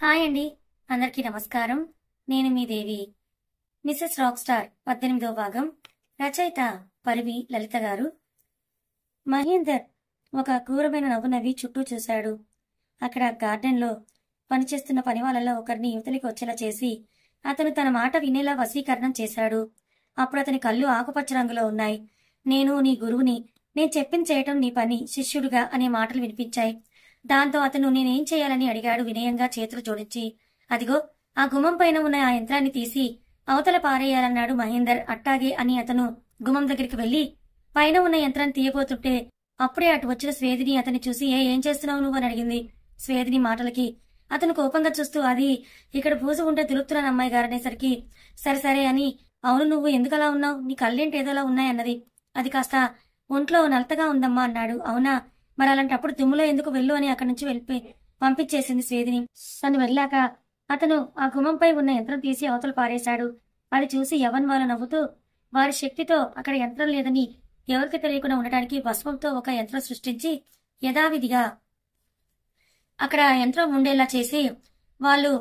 Hi అండి. అందరికీ నమస్కారం. నేను మీ దేవి. మిసెస్ రాక్ స్టార్ 18వ భాగం. రచయిత పరివి లలిత గారు. మహేందర్ ఒక క్రూరమైన నవ్వు నవ్వి చుట్టూ చూశాడు. అక్కడ గార్డెన్లో పనిచేస్తున్న పని వాళ్ళలో ఒకరిని యువతలికి వచ్చేలా చేసి అతను తన మాట వినేలా వశీకరణం చేశాడు. అప్పుడు అతని కళ్ళు ఆకుపచ్చ రంగులో ఉన్నాయి. నేను నీ గురువుని, నేను చెప్పింది చేయటం నీ పని, శిష్యుడుగా అనే మాటలు వినిపించాయి. దాంతో అతను నేనేం చేయాలని అడిగాడు వినయంగా చేతులు జోడించి. అదిగో ఆ గుమ్మం పైన ఉన్న ఆ యంత్రాన్ని తీసి అవతల పారేయాలన్నాడు మహేందర్. అట్టాగే అని అతను గుమ్మం దగ్గరికి వెళ్లి పైన ఉన్న యంత్రాన్ని తీయబోతుంటే అప్పుడే అటు వచ్చిన స్వేదిని అతన్ని చూసి ఏం చేస్తున్నావు నువ్వు అని అడిగింది. స్వేదిని మాటలకి అతను కోపంగా చూస్తూ అది ఇక్కడ పూజ ఉంటే దులుపుతున్నాను అమ్మాయి గారు అనేసరికి సరే సరే అని అవును నువ్వు ఎందుకలా ఉన్నావు, నీ కళ్ళేంటి ఏదోలా ఉన్నాయన్నది. అది కాస్త ఒంట్లో నలతగా ఉందమ్మా అన్నాడు. అవునా, మరి అలాంటప్పుడు దుమ్ములో ఎందుకు వెళ్ళు అని అక్కడి నుంచి వెళ్ళిపోయి పంపించేసింది స్వేదిని. తను వెళ్ళాక అతను ఆ గుమ్మంపై ఉన్న యంత్రం తీసి అవతల పారేశాడు. అది చూసి యవన్ వాళ్ళు నవ్వుతూ వారి శక్తితో అక్కడ యంత్రం లేదని ఎవరికి తెలియకుండా ఉండటానికి భస్మంతో ఒక యంత్రం సృష్టించి యథావిధిగా అక్కడ యంత్రం ఉండేలా చేసి వాళ్ళు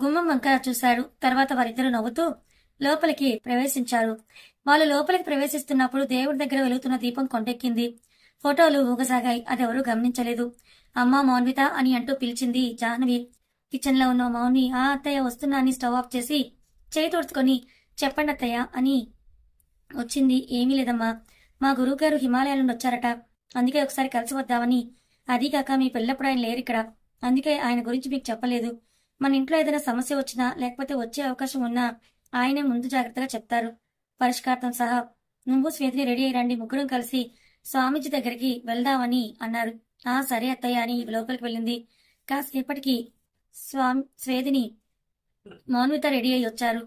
గుమ్మం వంక చూశారు. తర్వాత వారిద్దరూ నవ్వుతూ లోపలికి ప్రవేశించారు. వాళ్ళు లోపలికి ప్రవేశిస్తున్నప్పుడు దేవుడి దగ్గర వెలుగుతున్న దీపం కొండెక్కింది. ఫోటోలు ఊగసాగాయి. అదెవరూ గమనించలేదు. అమ్మా మౌన్విత అని అంటూ పిలిచింది జాహ్నవి. కిచెన్ లో ఉన్న మౌని ఆ అత్తయ్య వస్తున్నా అని స్టవ్ ఆఫ్ చేసి చేయి తుడుచుకొని చెప్పండి అత్తయ్య అని వచ్చింది. ఏమీ లేదమ్మా, మా గురువుగారు హిమాలయాల నుండి వచ్చారట, అందుకే ఒకసారి కలిసి వద్దామని. అదీగాక మీ పెళ్ళప్పుడు ఆయన లేరిక్కడ, అందుకే ఆయన గురించి మీకు చెప్పలేదు. మన ఇంట్లో ఏదైనా సమస్య వచ్చినా లేకపోతే వచ్చే అవకాశం ఉన్నా ఆయనే ముందు జాగ్రత్తగా చెప్తారు, పరిష్కారం సహా. నువ్వు స్వేదిని రెడీ అయ్యి రండి, ముగ్గురం కలిసి స్వామీజీ దగ్గరికి వెళ్దామని అన్నారు. ఆ సరే అత్తయ్య అని లోపలికి వెళ్ళింది. కాసేపటికి స్వేదిని మౌన్విత రెడీ అయి వచ్చారు.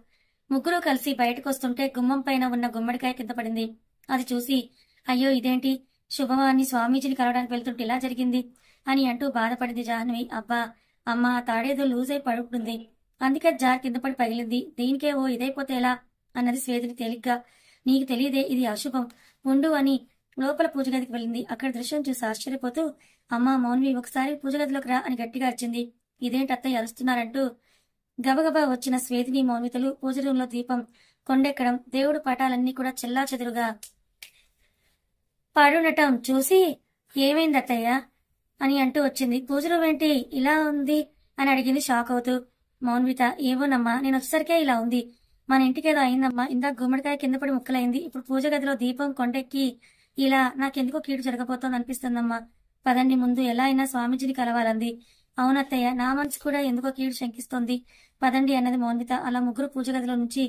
ముగ్గురు కలిసి బయటకు వస్తుంటే గుమ్మం పైన ఉన్న గుమ్మడికాయ కింద పడింది. అది చూసి అయ్యో ఇదేంటి, శుభవాన్ని స్వామీజీని కలవడానికి వెళ్తుంటే ఇలా జరిగింది అని అంటూ బాధపడింది జాహ్నవి. అబ్బా అమ్మ, తాడేదో లూజ్ అయి పడుతుంది, అందుకే జార్ కింద పడి పగిలింది, దీనికే ఓ ఇదైపోతే ఎలా అన్నది స్వేదిని తేలిగ్గా. నీకు తెలియదే, ఇది అశుభం, ఉండు అని లోపల పూజ గదికి వెళ్ళింది. అక్కడ దృశ్యం చూసి ఆశ్చర్యపోతూ అమ్మా మౌన్వి ఒకసారి పూజ గదిలోకి రా అని గట్టిగా అరిచింది. ఇదేంటి అత్తయ్య అరుస్తున్నారంటూ గబగబా వచ్చిన స్వేదిని మౌన్వితలు పూజ రూంలో దీపం కొండెక్కడం, దేవుడు పటాలన్నీ కూడా చెల్లా చెదురుగా పడుండటం చూసి ఏమైంది అత్తయ్య అని అంటూ వచ్చింది. పూజ రూమ్ ఏంటి ఇలా ఉంది అని అడిగింది షాక్ అవుతూ. మౌన్విత ఏవోనమ్మా, నేను వచ్చేసరికే ఇలా ఉంది, మన ఇంటికేదో అయిందమ్మా, ఇందాక గుమ్మడికాయ కింద పడి ముక్కలైంది, ఇప్పుడు పూజ గదిలో దీపం కొండెక్కి ఇలా నాకెందుకో కీడు జరగబోతోంది అనిపిస్తుందమ్మా, పదండి ముందు ఎలా అయినా స్వామీజీని కలవాలంది. అవునత్తయ్య, నా మనసు కూడా ఎందుకో కీడు శంకిస్తోంది, పదండి అన్నది మౌన్విత. అలా ముగ్గురు పూజ గదిలో నుంచి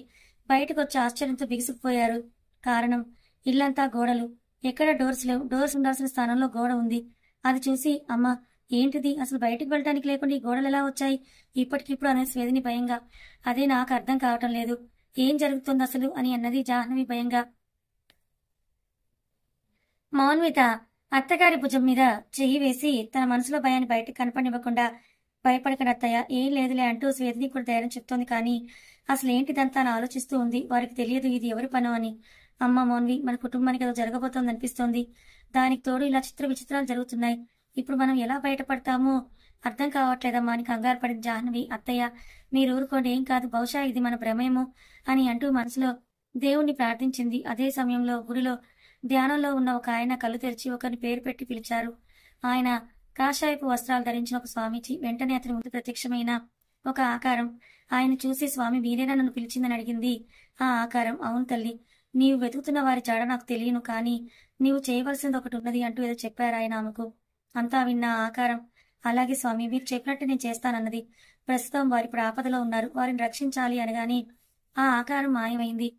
బయటకు వచ్చి ఆశ్చర్యంతో బిగుసుకుపోయారు. కారణం, ఇల్లంతా గోడలు, ఎక్కడ డోర్స్ లేవు, డోర్స్ ఉండాల్సిన స్థానంలో గోడ ఉంది. అది చూసి అమ్మా ఏంటిది, అసలు బయటకు వెళ్ళడానికి లేకుండా ఈ గోడలు ఎలా వచ్చాయి ఇప్పటికిప్పుడు అనేది స్వేదిని భయంగా. అదే నాకు అర్థం కావటం లేదు, ఏం జరుగుతుంది అసలు అని అన్నది జాహ్నవి భయంగా. మౌన్విత అత్తగారి భుజం మీద చెయ్యి వేసి తన మనసులో భయాన్ని బయటకు కనపడివ్వకుండా భయపడకండి అత్తయ్య, ఏం లేదులే అంటూ స్వేదిని కూడా ధైర్యం చెప్తోంది. కానీ అసలు ఏంటిదంతా అని ఆలోచిస్తూ ఉంది. వారికి తెలియదు ఇది ఎవరి పనో అని. అమ్మ మౌన్వి, మన కుటుంబానికి ఏదో జరగబోతోంది అనిపిస్తోంది, దానికి తోడు ఇలా చిత్ర విచిత్రాలు జరుగుతున్నాయి, ఇప్పుడు మనం ఎలా బయటపడతామో అర్థం కావట్లేదమ్మా అని కంగారు పడింది జాహ్నవి. అత్తయ్య మీరు ఊరుకోండి, ఏం కాదు, బహుశా ఇది మన భ్రమేమో అని అంటూ మనసులో దేవుణ్ణి ప్రార్థించింది. అదే సమయంలో గుడిలో ధ్యానంలో ఉన్న ఒక ఆయన కళ్ళు తెరిచి ఒకరిని పేరు పెట్టి పిలిచారు. ఆయన కాషాయపు వస్త్రాలు ధరించిన ఒక స్వామీజీ. వెంటనే అతని ముందు ప్రత్యక్షమైన ఒక ఆకారం ఆయన చూసి స్వామి మీరేనా నన్ను పిలిచిందని అడిగింది. ఆ ఆకారం, అవును తల్లి, నీవు వెతుకుతున్న వారి జాడ నాకు తెలియను, కానీ నీవు చేయవలసింది ఒకటి ఉన్నది అంటూ ఏదో చెప్పారు ఆయన ఆమెకు. అంతా విన్న ఆకారం అలాగే స్వామి, మీరు చెప్పినట్టు నేను చేస్తానన్నది. ప్రస్తుతం వారి ఇప్పుడు ఆపదలో ఉన్నారు, వారిని రక్షించాలి అనగాని ఆ ఆకారం మాయమైంది.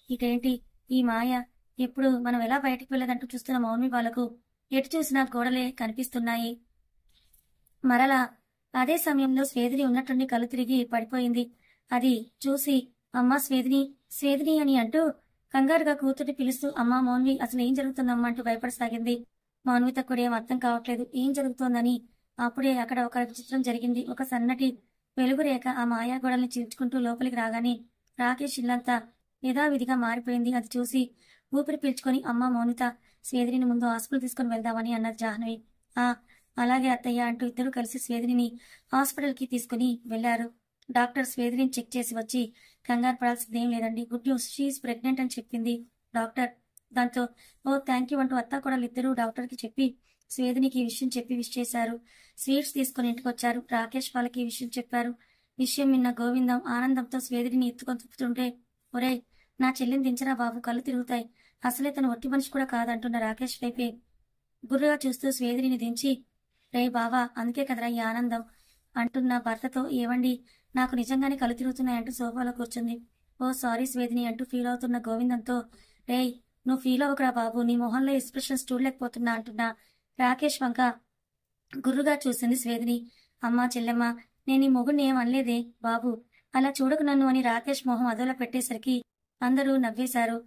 ఇదేంటి ఈ మాయ, ఇప్పుడు మనం ఎలా బయటకు వెళ్ళదంటూ చూస్తున్న మౌన్వి వాళ్లకు ఎటు చూసినా గోడలే కనిపిస్తున్నాయి. మరలా అదే సమయంలో స్వేదిని ఉన్నట్టుండి కళ్ళు తిరిగి పడిపోయింది. అది చూసి అమ్మా స్వేదిని స్వేదిని అని అంటూ కంగారుగా కూతుర్ని పిలుస్తూ అమ్మా మౌన్వి అసలు ఏం జరుగుతుందమ్మా అంటూ భయపడసాగింది. మౌన్విత కూడా ఏం అర్థం కావట్లేదు, ఏం జరుగుతోందని. అప్పుడే అక్కడ ఒక విచిత్రం జరిగింది. ఒక సన్నటి వెలుగు రేఖ ఆ మాయా గోడల్ని చీల్చుకుంటూ లోపలికి రాగానే రాకేష్ ఇల్లంతా యథావిధిగా మారిపోయింది. అది చూసి ఊపిరి పీల్చుకొని అమ్మా మౌనిత, స్వేదిని ముందు హాస్పిటల్ తీసుకుని వెళ్దామని అన్నది జాహ్నవి. ఆ అలాగే అత్తయ్య అంటూ ఇద్దరు కలిసి స్వేదిని హాస్పిటల్కి తీసుకుని వెళ్లారు. డాక్టర్ స్వేదిని చెక్ చేసి వచ్చి కంగారు పడాల్సింది ఏం లేదండి, గుడ్ న్యూస్, షీఈస్ ప్రెగ్నెంట్ అని చెప్పింది డాక్టర్. దాంతో ఓ థ్యాంక్ యూ అంటూ అత్త కూడా ఇద్దరు డాక్టర్కి చెప్పి స్వేదినికి ఈ విషయం చెప్పి విష్ చేశారు. స్వీట్స్ తీసుకుని ఇంటికి వచ్చారు. రాకేష్ వాళ్ళకి ఈ విషయం చెప్పారు. విషయం విన్న గోవిందం ఆనందంతో స్వేదిని ఎత్తుకొని తిప్పుతుంటే, ఒరేయ్ నా చెల్లిని దించరా బాబు, కళ్ళు తిరుగుతాయి, అసలే తను ఒట్టి మనిషి కూడా కాదంటున్న రాకేష్ వైపే గుర్రుగా చూస్తూ స్వేదిని దించి, రే బావా అందుకే కదరా ఈ ఆనందం అంటున్న భర్తతో, ఏవండి నాకు నిజంగానే కళ్ళు తిరుగుతున్నాయంటూ సోఫాలో కూర్చుంది. ఓ సారీ స్వేదిని అంటూ ఫీల్ అవుతున్న గోవిందంతో, రేయ్ నువ్వు ఫీల్ అవ్వకురా బాబు, నీ మొహంలో ఎక్స్ప్రెషన్స్ చూడలేకపోతున్నా అంటున్న రాకేష్ వంక గుర్రుగా చూసింది స్వేదిని. అమ్మా చెల్లెమ్మ, నేను ఈ మొగుడిని ఏం అనలేదే బాబు, అలా చూడకు నన్ను అని రాకేష్ మొహం అదోలా పెట్టేసరికి అందరూ నవ్వేశారు.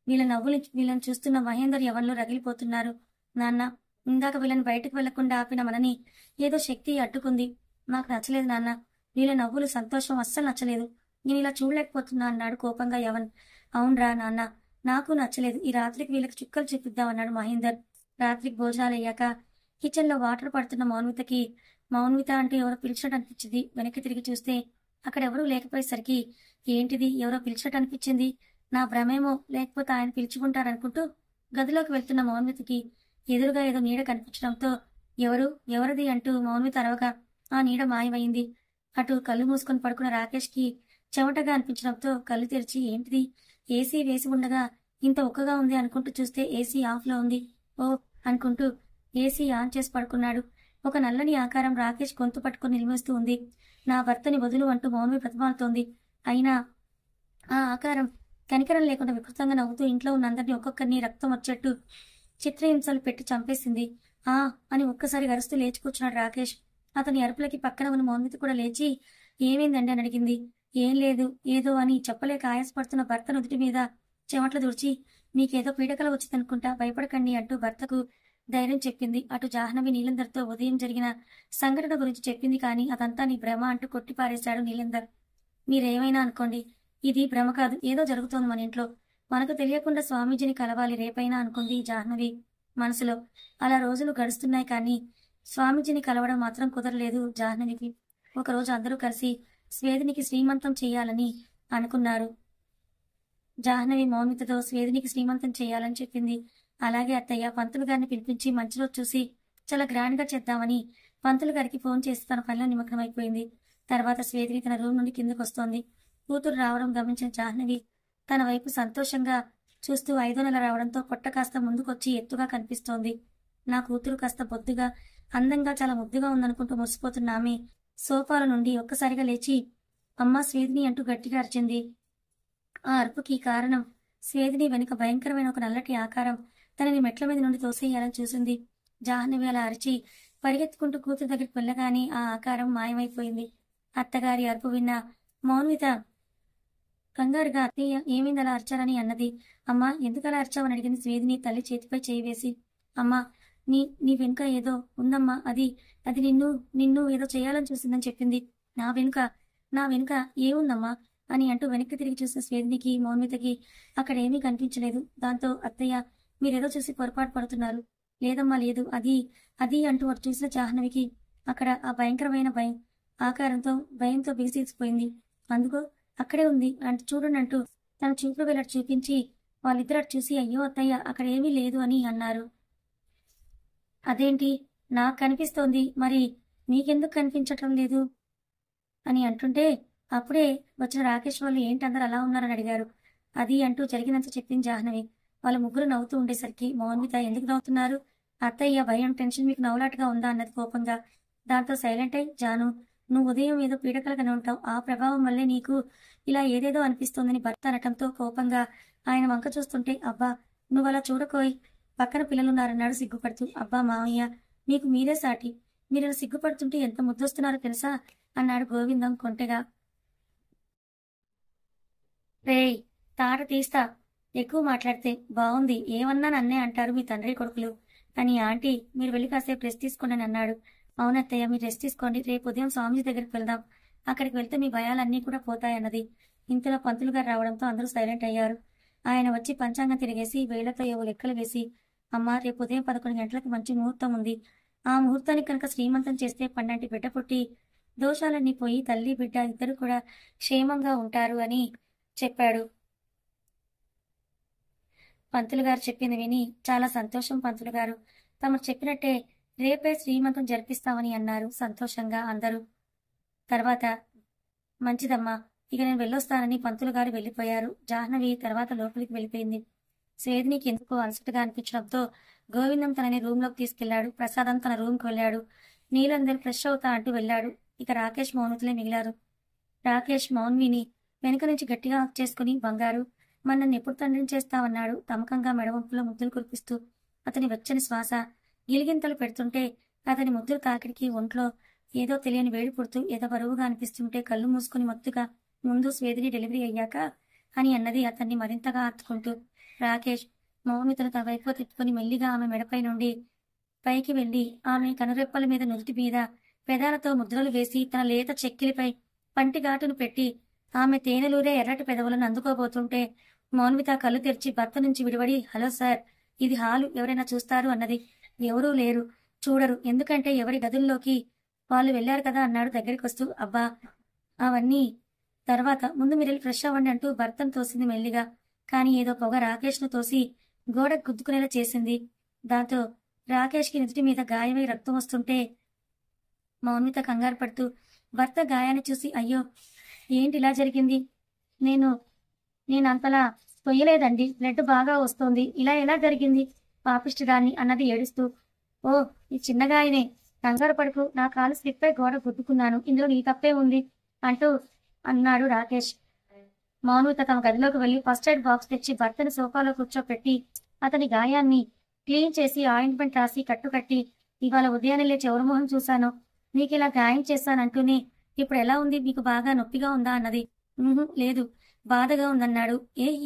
వీళ్ళని చూస్తున్న మహేందర్ ఎవరిలో రగిలిపోతున్నారు. నాన్న, ఇందాక వీళ్ళని బయటకు వెళ్లకుండా ఆపిన మనని ఏదో శక్తి అడ్డుకుంది. నాకు నచ్చలేదు నాన్న, వీళ్ళ నవ్వులు సంతోషం అస్సలు నచ్చలేదు, నేను ఇలా చూడలేకపోతున్నా అన్నాడు కోపంగా యవన్. అవునరా నాన్న, నాకు నచ్చలేదు, ఈ రాత్రికి వీళ్ళకి చుక్కలు చూపిద్దామన్నాడు మహేందర్. రాత్రికి భోజనాలయ్యాక కిచెన్ లో వాటర్ పడుతున్న మౌన్వితకి మౌన్విత అంటూ ఎవరో పిలిచినట్టు అనిపించింది. వెనక్కి తిరిగి చూస్తే అక్కడ ఎవరూ లేకపోయేసరికి ఏంటిది ఎవరో పిలిచినట్టు అనిపించింది, నా భ్రమేమో లేకపోతే ఆయన పిలుచుకుంటారనుకుంటూ గదిలోకి వెళ్తున్న మౌన్వితకి ఎదురుగా ఏదో నీడ కనిపించడంతో ఎవరిది అంటూ మౌన్విత అరవగా ఆ నీడ మాయమైంది. అటు కళ్ళు మూసుకొని పడుకున్న రాకేష్ కి చెమటగా అనిపించడంతో కళ్ళు తెరిచి ఏంటిది, ఏసీ వేసి ఉండగా ఇంత ఒక్కగా ఉంది అనుకుంటూ చూస్తే ఏసీ ఆఫ్ లో ఉంది. ఓ అనుకుంటూ ఏసీ ఆన్ చేసి పడుకున్నాడు. ఒక నల్లని ఆకారం రాకేష్ గొంతు పట్టుకుని నిలిమేస్తూ ఉంది. నా భర్తని వదులు అంటూ మౌన్వి ప్రతిమాలుతోంది. అయినా ఆ ఆకారం కనికరం లేకుండా వికృతంగా నవ్వుతూ ఇంట్లో ఉన్న అందరినీ ఒక్కొక్కరిని రక్తం వచ్చేట్టు చిత్రహింసలు పెట్టి చంపేసింది. ఆ అని ఒక్కసారి గరుస్తూ లేచి కూర్చున్నాడు రాకేష్. అతని అరుపులకి పక్కన ఉన్న మౌన్విత కూడా లేచి ఏమైందండి అని అడిగింది. ఏం లేదు ఏదో అని చెప్పలేక ఆయాసపడుతున్న భర్త నుదుటి మీద చెమట్లు దుడిచి, మీకేదో పీడకల వచ్చిందనుకుంటా, భయపడకండి అంటూ భర్తకు ధైర్యం చెప్పింది. అటు జాహ్నవి నీలేందర్తో ఉదయం జరిగిన సంఘటన గురించి చెప్పింది. కానీ అదంతా నీ భ్రమ అంటూ కొట్టిపారేశాడు నీలేందర్. మీరేమైనా అనుకోండి, ఇది భ్రమ కాదు, ఏదో జరుగుతోంది మన ఇంట్లో, మనకు తెలియకుండా స్వామీజీని కలవాలి రేపైనా అనుకుంది జాహ్నవి మనసులో. అలా రోజులు గడుస్తున్నాయి కానీ స్వామీజీని కలవడం మాత్రం కుదరలేదు జాహ్నవికి. ఒకరోజు అందరూ కలిసి స్వేదినికి శ్రీమంతం చేయాలని అనుకున్నారు. జాహ్నవి మౌనితతో స్వేదినికి శ్రీమంతం చేయాలని చెప్పింది. అలాగే అత్తయ్య, పంతులు గారిని పిలిపించి మంచి రోజు చూసి చాలా గ్రాండ్ గా చేద్దామని పంతులు గారికి ఫోన్ చేసి తన పనిలో నిమగ్నమైపోయింది. తర్వాత స్వేదిని తన రూమ్ నుండి కిందకు వస్తోంది. కూతురు రావడం గమనించిన జాహ్నవి తన వైపు సంతోషంగా చూస్తూ 5వ నెల రావడంతో పొట్ట కాస్త ముందుకొచ్చి ఎత్తుగా కనిపిస్తోంది. నా కూతురు కాస్త బొద్దుగా అందంగా చాలా ముద్దుగా ఉందనుకుంటూ మురిసిపోతున్న ఆమె సోఫాల నుండి ఒక్కసారిగా లేచి అమ్మా స్వేదిని అంటూ గట్టిగా అరిచింది. ఆ అరుపుకి కారణం స్వేదిని వెనుక భయంకరమైన ఒక నల్లటి ఆకారం తనని మెట్ల మీద నుండి తోసేయాలని చూసింది. జాహ్నవి అలా అరిచి పరిగెత్తుకుంటూ కూతురు దగ్గరికి వెళ్ళగానే ఆ ఆకారం మాయమైపోయింది. అత్తగారి అరుపు విన్న మౌన్విత కంగారుగా అత్తయ్య ఏమైంది అలా అరిచారని అన్నది. అమ్మా ఎందుకలా అరిచావని అడిగింది స్వేదిని తల్లి చేతిపై చేయి వేసి. అమ్మా నీ వెనుక ఏదో ఉందమ్మా, అది నిన్ను ఏదో చేయాలని చూసిందని చెప్పింది. నా వెనుక ఏముందమ్మా అని అంటూ వెనక్కి తిరిగి చూసిన స్వేదినికి మౌన్వితకి అక్కడ ఏమీ కనిపించలేదు. దాంతో అత్తయ్య మీరేదో చూసి పొరపాటు పడుతున్నారు. లేదమ్మా లేదు, అది అంటూ అటు చూసిన జాహ్నవికి అక్కడ ఆ భయంకరమైన ఆకారంతో భయంతో బిగిసిపోయింది. అందుకో అక్కడే ఉంది అంటూ చూడండి అంటూ తన చూపులు వెళ్ళట్టు చూపించి వాళ్ళిద్దరు అటు చూసి అయ్యో అత్తయ్య అక్కడ ఏమీ లేదు అని అన్నారు. అదేంటి నాకు కనిపిస్తోంది, మరి నీకెందుకు కనిపించటం లేదు అని అంటుంటే అప్పుడే వచ్చిన రాకేష్ వాళ్ళు ఏంటి అందరు అలా ఉన్నారని అడిగారు. అది అంటూ జరిగినంత చెప్పింది జాహ్నవి. వాళ్ళ ముగ్గురు నవ్వుతూ ఉండేసరికి మౌన్విత ఎందుకు నవ్వుతున్నారు అత్తయ్య, భయం టెన్షన్ మీకు నవ్వులాటగా ఉందా అన్నది కోపంగా. దాంతో సైలెంట్ అయి జాను నువ్వు ఉదయం ఏదో పీడకలగానే ఉంటావు, ఆ ప్రభావం వల్లే నీకు ఇలా ఏదేదో అనిపిస్తోందని భర్త అనటంతో కోపంగా ఆయన వంక చూస్తుంటే అబ్బా నువ్వు అలా చూడకోయ్, పక్కన పిల్లలున్నారన్నాడు సిగ్గుపడుతూ. అబ్బా మావయ్య మీకు మీరే సాటి, మీరు సిగ్గుపడుతుంటే ఎంత ముద్దొస్తున్నారో తెలుసా అన్నాడు గోవిందం కొంటెగా. రేయ్ తాట తీస్తా, ఎక్కువ మాట్లాడితే. బాగుంది, ఏమన్నా నన్నే అంటారు మీ తండ్రి కొడుకులు అని ఆంటీ మీరు వెళ్ళి కాసేపు రెస్ట్ తీసుకోండి అని అన్నాడు. అవునత్తయ్య మీరు రెస్ట్ తీసుకోండి, రేపు ఉదయం స్వామీజీ దగ్గరికి వెళ్దాం, అక్కడికి వెళ్తే మీ భయాలన్నీ కూడా పోతాయన్నది. ఇంతలో పంతులు గారు రావడంతో అందరూ సైలెంట్ అయ్యారు. ఆయన వచ్చి పంచాంగం తిరిగేసి వేళ్లతో ఏవో లెక్కలు వేసి అమ్మా రేపు ఉదయం 11 గంటలకు మంచి ముహూర్తం ఉంది, ఆ ముహూర్తానికి కనుక శ్రీమంతం చేస్తే పన్నంటి బిడ్డ పుట్టి దోషాలన్నీ పోయి తల్లి బిడ్డ ఇద్దరు కూడా క్షేమంగా ఉంటారు అని చెప్పాడు. పంతులు గారు చెప్పింది విని చాలా సంతోషం పంతులు గారు, తమరు చెప్పినట్టే రేపే శ్రీమంతం జరిపిస్తామని అన్నారు సంతోషంగా అందరూ. తర్వాత మంచిదమ్మా, ఇక నేను వెళ్ళొస్తానని పంతులు గారు వెళ్ళిపోయారు. జాహ్నవి తర్వాత లోపలికి వెళ్ళిపోయింది. స్వేదినికి ఎందుకో అలసటగా అనిపించడంతో గోవిందం తనని రూమ్లోకి తీసుకెళ్లాడు. ప్రసాదం తన రూమ్కి వెళ్ళాడు. నీలందరూ ఫ్రెష్ అవుతా అంటూ వెళ్ళాడు. ఇక రాకేష్ మౌనతులే మిగిలారు. రాకేష్ మౌన్విని వెనుక నుంచి గట్టిగా హక్ చేసుకుని, బంగారు మన నన్ను ఎప్పుడు తండ్రిని చేస్తావన్నాడు తమకంగా మెడవంపులో ముద్దులు కురిపిస్తూ. అతని వెచ్చని శ్వాస గిలిగింతలు పెడుతుంటే అతని ముద్దులు తాకిడికి ఒంట్లో ఏదో తెలియని వేడి పుడుతూ ఏదో బరువుగా అనిపిస్తుంటే కళ్ళు మూసుకుని మత్తుగా ముందు స్వేదిని డెలివరీ అయ్యాక అని అన్నది అతన్ని మరింతగా హత్తుకుంటూ. రాకేష్ మౌనితను తన వైపు తిప్పుకొని మెల్లిగా ఆమె మెడపై నుండి పైకి వెళ్లి ఆమె కనురెప్పల మీద నుదుటి మీద పెదాలతో ముద్రలు వేసి తన లేత చెక్కిలిపై పంటిఘాటును పెట్టి ఆమె తేనెలూరే ఎర్రటి పెదవులను అందుకోబోతుంటే మౌన్విత కళ్ళు తెరిచి భర్త నుంచి విడివడి, హలో సార్, ఇది హాలు, ఎవరైనా చూస్తారు అన్నది. ఎవరూ లేరు, చూడరు, ఎందుకంటే ఎవరి గదుల్లోకి వాళ్ళు వెళ్లారు కదా అన్నాడు దగ్గరికి వస్తూ. అబ్బా అవన్నీ తర్వాత, ముందు మీరెళ్ళి ఫ్రెష్ అవ్వండి అంటూ భర్తను తోసింది మెల్లిగా. కానీ ఏదో పొగ రాకేష్ను తోసి గోడకు గుద్దుకునేలా చేసింది. దాంతో రాకేష్కి నుదుటి మీద గాయమై రక్తం వస్తుంటే మౌన్విత కంగారు పడుతూ భర్త గాయాన్ని చూసి, అయ్యో ఏంటి ఇలా జరిగింది, నేనంతలా పొయ్యలేదండి, బ్లడ్ బాగా వస్తోంది, ఇలా ఎలా జరిగింది పాపిష్టిదాన్ని అన్నది ఏడుస్తూ. ఓ ఈ చిన్నగాయనే, కంగారు పడుకు, నా కాలు స్లిప్ అయి గోడ గుద్దుకున్నాను, ఇందులో నీ తప్పే ఉంది అంటూ అన్నాడు రాకేష్. మౌన్విత తమ గదిలోకి వెళ్లి ఫస్ట్ ఎయిడ్ బాక్స్ తెచ్చి భర్తని సోఫాలో కూర్చోపెట్టి అతని గాయాన్ని క్లీన్ చేసి ఆయింట్మెంట్ రాసి కట్టుకట్టి, ఇవాళ ఉదయాన్నే లేచి ఎవరి మొహం చూశాను, నీకు ఇలా గాయం చేశానంటూనే ఇప్పుడు ఎలా ఉంది, మీకు బాగా నొప్పిగా ఉందా అన్నది. లేదు, బాధగా ఉందన్నాడు.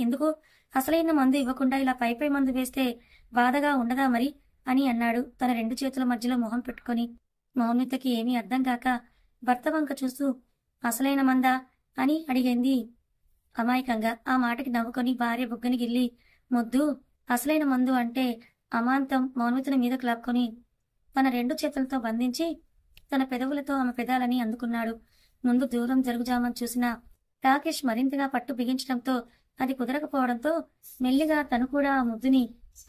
ఎందుకు, అసలైన మందు ఇవ్వకుండా ఇలా పై మందు వేస్తే బాధగా ఉండదా మరి అని అన్నాడు తన రెండు చేతుల మధ్యలో మొహం పెట్టుకొని. మౌన్వితకి ఏమీ అర్థం కాక భర్త వంక చూస్తూ, అసలైన మందా అని అడిగింది అమాయకంగా. ఆ మాటకి నవ్వుకొని భార్య బుగ్గని గిల్లి, మొద్దు అసలైన మందు అంటే అమాంతం మౌన్వితని మీద క్లాక్కొని తన రెండు చేతులతో బంధించి తన పెదవులతో ఆమె పెదాలని అందుకున్నాడు. ముందు దూరం జరుగుజామని చూసిన రాకేష్ మరింతగా పట్టు బిగించడంతో అది కుదరకపోవడంతో మెల్లిగా తను కూడా ఆ ముద్దుని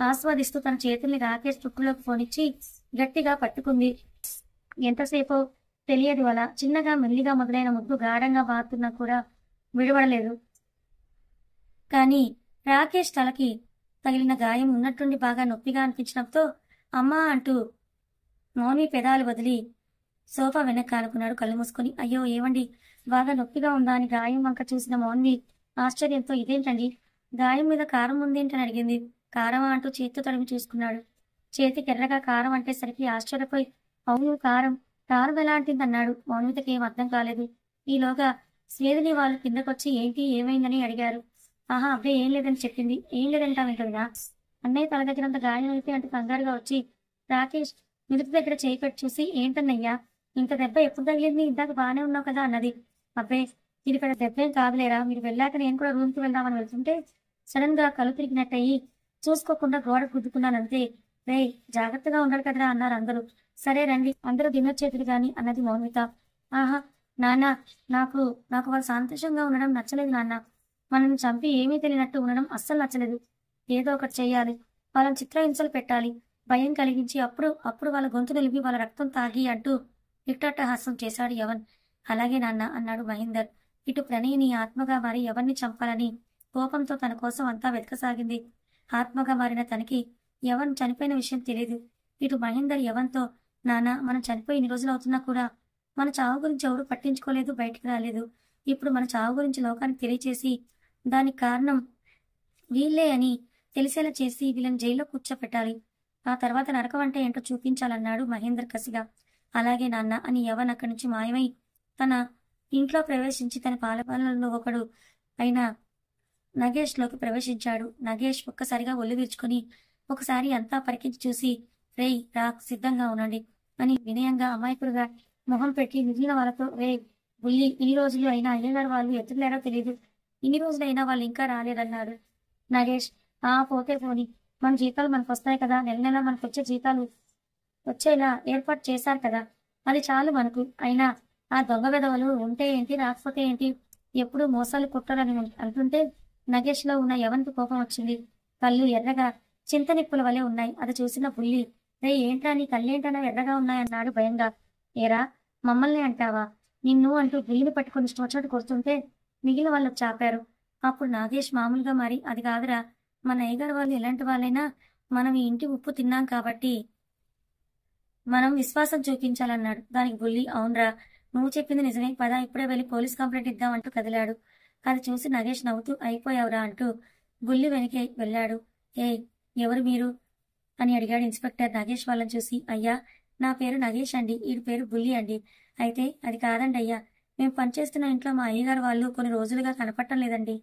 ఆస్వాదిస్తూ తన చేతుల్ని రాకేష్ చుట్టులోకి పోనిచ్చి గట్టిగా పట్టుకుంది. ఎంతసేపో తెలియదు, అలా చిన్నగా మెల్లిగా మొదలైన ముద్దు గాఢంగా బాతున్నా కూడా విడవడలేదు. కానీ రాకేష్ తలకి తగిలిన గాయం ఉన్నట్టుండి బాగా నొప్పిగా అనిపించడంతో అమ్మా అంటూ మౌని పెదాలు వదిలి సోఫా వెనక్కి ఆనుకున్నాడు కళ్ళు మూసుకొని. అయ్యో ఏవండి, బాగా నొప్పిగా ఉందా అని గాయం వంక చూసిన మౌని ఆశ్చర్యంతో, ఇదేంటండి, గాయం మీద కారం ఉందేంటని అడిగింది. కారమా అంటూ చేతితో తడిమి చూసుకున్నాడు. చేతికి ఎర్రగా కారం అంటే సరికి ఆశ్చర్యపోయి, అవును కారం, కారం ఎలాంటిది అన్నాడు. మౌనితకి ఏం అర్థం కాలేదు. ఈలోగా స్వేదిని వాళ్ళు కిందకొచ్చి ఏంటి ఏమైందని అడిగారు. ఆహా అబ్బే ఏం లేదని చెప్పింది. ఏం లేదంటావేంటా, అన్నయ్య తల దగ్గరంత గాయం అయితే అంటూ కంగారుగా వచ్చి రాకేష్ నుదుటి దగ్గర చేయి పెట్టి చూసి, ఏంటన్నయ్యా ఇంత దెబ్బ ఎప్పుడు తగిలింది, ఇందాక బాగానే ఉన్నావు కదా అన్నది. అబ్బే ఇది ఇక్కడ దెబ్బేం కాదులేరా, మీరు వెళ్ళాక నేను కూడా రూమ్కి వెళ్దామని వెళ్తుంటే సడన్ గా కళ్ళు తిరిగినట్టయి చూసుకోకుండా గోడ గుద్దుకున్నానంతే. రే జాగ్రత్తగా ఉండాలి కదరా అన్నారు అందరూ. సరే రండి అందరూ దినొచ్చేతులు గాని అన్నది మౌన్విత. ఆహా నాన్న, నాకు వాళ్ళు సంతోషంగా ఉండడం నచ్చలేదు నాన్న, మనల్ని చంపి ఏమీ తెలియనట్టు ఉండడం అస్సలు నచ్చలేదు. ఏదో ఒకటి చెయ్యాలి, వాళ్ళని చిత్రహింసలు పెట్టాలి, భయం కలిగించి అప్పుడు వాళ్ళ గొంతు నిలిపి వాళ్ళ రక్తం తాగి అంటూ ఇట్టట్టహాసం చేశాడు యవన్. అలాగే నాన్న అన్నాడు మహేందర్. ఇటు ప్రణయిని ఆత్మగా మారి యవన్ని చంపాలని కోపంతో తన కోసం అంతా వెతకసాగింది. ఆత్మగా మారిన తనకి యవన్ చనిపోయిన విషయం తెలియదు. ఇటు మహేందర్ యవన్తో, నాన్న మనం చనిపోయి ఇన్ని రోజులు అవుతున్నా కూడా మన చావు గురించి ఎవరు పట్టించుకోలేదు, బయటికి రాలేదు. ఇప్పుడు మన చావు గురించి లోకానికి తెలియచేసి దానికి కారణం వీళ్ళే అని తెలిసేలా చేసి వీళ్ళని జైల్లో కూర్చోపెట్టాలి. ఆ తర్వాత నరకం అంటే ఏంటో చూపించాలన్నాడు మహేందర్ కసిగా. అలాగే నాన్న అని యవన్ అక్కడి నుంచి మాయమై తన ఇంట్లో ప్రవేశించి తన పాలపాలనలో ఒకడు అయిన నగేష్ లోకి ప్రవేశించాడు. నగేష్ ఒక్కసారిగా ఒళ్ళు విరుచుకొని ఒకసారి అంతా పరికించి చూసి, రేయ్ రా సిద్ధంగా ఉండండి అని వినయంగా అమాయకుడుగా మొహం పెట్టి మిగిలిన వాళ్ళతో, రే బుల్లి ఇన్ని రోజులు అయినా అయ్యగారు వాళ్ళు ఎత్తులేరో తెలియదు, ఇన్ని రోజులైనా వాళ్ళు ఇంకా రాలేదన్నాడు నగేష్. పోతే పోని, మన జీతాలు మనకు వస్తాయి కదా, నెల నెల మనకు వచ్చే జీతాలు వచ్చేలా ఏర్పాటు చేశారు కదా, అది చాలు మనకు. అయినా ఆ దొంగ వెధవలు ఉంటే ఏంటి, రాకపోతే ఏంటి, ఎప్పుడూ మోసాలు కుట్రలని అంటుంటే నగేష్లో ఉన్న యవన్కి కోపం వచ్చింది. కళ్ళు ఎర్రగా చింతనిప్పుల వలె ఉన్నాయి. అది చూసిన బుల్లి, రే ఏంట్రా నీ కళ్ళేంటనా ఎర్రగా ఉన్నాయన్నాడు భయంగా. ఏరా మమ్మల్ని అంటావా, నిన్ను అంటూ బుల్లిని పట్టుకుని స్టోచోటు కొడుతుంటే మిగిలిన వాళ్ళు చాపారు. అప్పుడు నాగేష్ మామూలుగా, మరి అది కాదురా, మన అయ్యగారు వాళ్ళు ఎలాంటి వాళ్ళైనా మనం ఈ ఇంటి ఉప్పు తిన్నాం కాబట్టి మనం విశ్వాసం చూపించాలన్నాడు. దానికి బుల్లి, అవునరా నువ్వు చెప్పింది నిజమే, పద ఇప్పుడే వెళ్ళి పోలీస్ కంప్లైంట్ ఇద్దాం అంటూ కదిలాడు. అది చూసి నగేష్ నవ్వుతూ అయిపోయావురా అంటూ బుల్లి వెనకే వెళ్ళాడు. ఏయ్ ఎవరు మీరు అని అడిగాడు ఇన్స్పెక్టర్ నగేష్ వాళ్ళని చూసి. అయ్యా నా పేరు నగేష్ అండి, వీడి పేరు బుల్లి అండి. అయితే అది కాదండి అయ్యా, మేము పనిచేస్తున్న ఇంట్లో మా అయ్యగారు వాళ్ళు కొన్ని రోజులుగా కనపడటం లేదండి.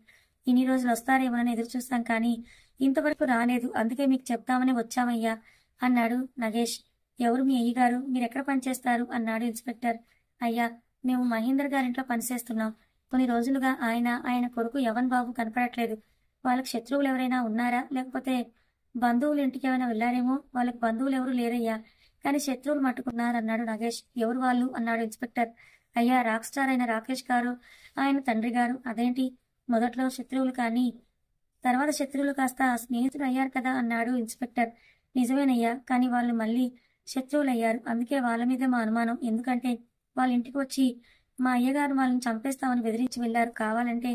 ఇన్ని రోజులు వస్తారేమోనని ఎదురు చూస్తాం కానీ ఇంతవరకు రాలేదు, అందుకే మీకు చెప్తామని వచ్చామయ్యా అన్నాడు నగేష్. ఎవరు మీ అయ్యగారు, మీరెక్కడ పనిచేస్తారు అన్నాడు ఇన్స్పెక్టర్. అయ్యా మేము మహేందర్ గారింట్లో పనిచేస్తున్నాం. కొన్ని రోజులుగా ఆయన కొడుకు యవన్ బాబు కనపడట్లేదు. వాళ్ళకి శత్రువులు ఎవరైనా ఉన్నారా, లేకపోతే బంధువులు ఇంటికి ఏమైనా వెళ్ళారేమో. వాళ్ళకి బంధువులు ఎవరు లేరయ్యా, కానీ శత్రువులు మట్టుకున్నారన్నాడు నగేష్. ఎవరు వాళ్ళు అన్నాడు ఇన్స్పెక్టర్. అయ్యా రాక్ స్టార్ అయిన రాకేష్ గారు, ఆయన తండ్రి గారు. అదేంటి, మొదట్లో శత్రువులు కానీ తర్వాత శత్రువులు కాస్త స్నేహితులు అయ్యారు కదా అన్నాడు ఇన్స్పెక్టర్. నిజమేనయ్యా, కానీ వాళ్ళు మళ్ళీ శత్రువులయ్యారు. అందుకే వాళ్ళ మీదే మా అనుమానం. ఎందుకంటే వాళ్ళ ఇంటికి వచ్చి మా అయ్యగారు వాళ్ళని చంపేస్తామని బెదిరించి వెళ్లారు. కావాలంటే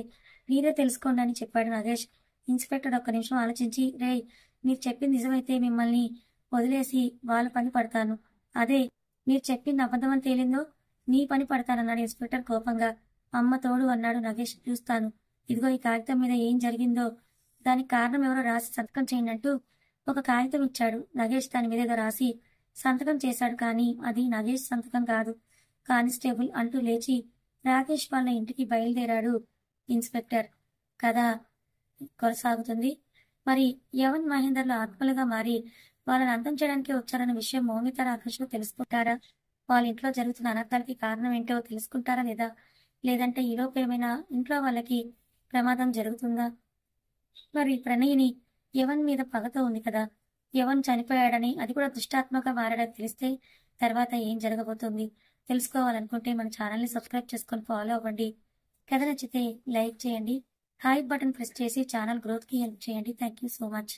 మీరే తెలుసుకోండి అని చెప్పాడు నగేష్. ఇన్స్పెక్టర్ ఒక్క నిమిషం ఆలోచించి, రేయ్ మీరు చెప్పింది నిజమైతే మిమ్మల్ని వదిలేసి వాళ్ళ పని పడతాను, అదే మీరు చెప్పింది అబద్ధమని తేలిందో నీ పని పడతానన్నాడు ఇన్స్పెక్టర్ కోపంగా. అమ్మ తోడు అన్నాడు నగేష్. చూస్తాను, ఇదిగో ఈ కాగితం మీద ఏం జరిగిందో దానికి కారణం ఎవరో రాసి సంతకం చేయండి అంటూ ఒక కాగితం ఇచ్చాడు. నగేష్ దాని మీద ఏదో రాసి సంతకం చేశాడు. కానీ అది నగేష్ సంతకం కాదు. కానిస్టేబుల్ అంటూ లేచి రాకేష్ వాళ్ళ ఇంటికి బయలుదేరాడు ఇన్స్పెక్టర్. కథ కొనసాగుతుంది. మరి యవన్ మహేందర్లు ఆత్మలుగా మారి వాళ్ళని అంతం చేయడానికి వచ్చారన్న విషయం మౌమిత రాకేష్ తెలుసుకుంటారా? వాళ్ళ ఇంట్లో జరుగుతున్న అనర్థాలకి కారణం ఏంటో తెలుసుకుంటారా లేదా? లేదంటే ఈలోపు ఏమైనా ఇంట్లో వాళ్ళకి ప్రమాదం జరుగుతుందా? మరి ప్రణయిని యవన్ మీద పగతో ఉంది కదా, యవన్ చనిపోయాడని, అది కూడా దుష్టాత్మక మారాడని తెలిస్తే తర్వాత ఏం జరగబోతుంది తెలుసుకోవాలనుకుంటే మన ఛానల్ని సబ్స్క్రైబ్ చేసుకొని ఫాలో అవ్వండి. కథ నచ్చితే లైక్ చేయండి, హైప్ బటన్ ప్రెస్ చేసి ఛానల్ గ్రోత్కి హెల్ప్ చేయండి. Thank you so much.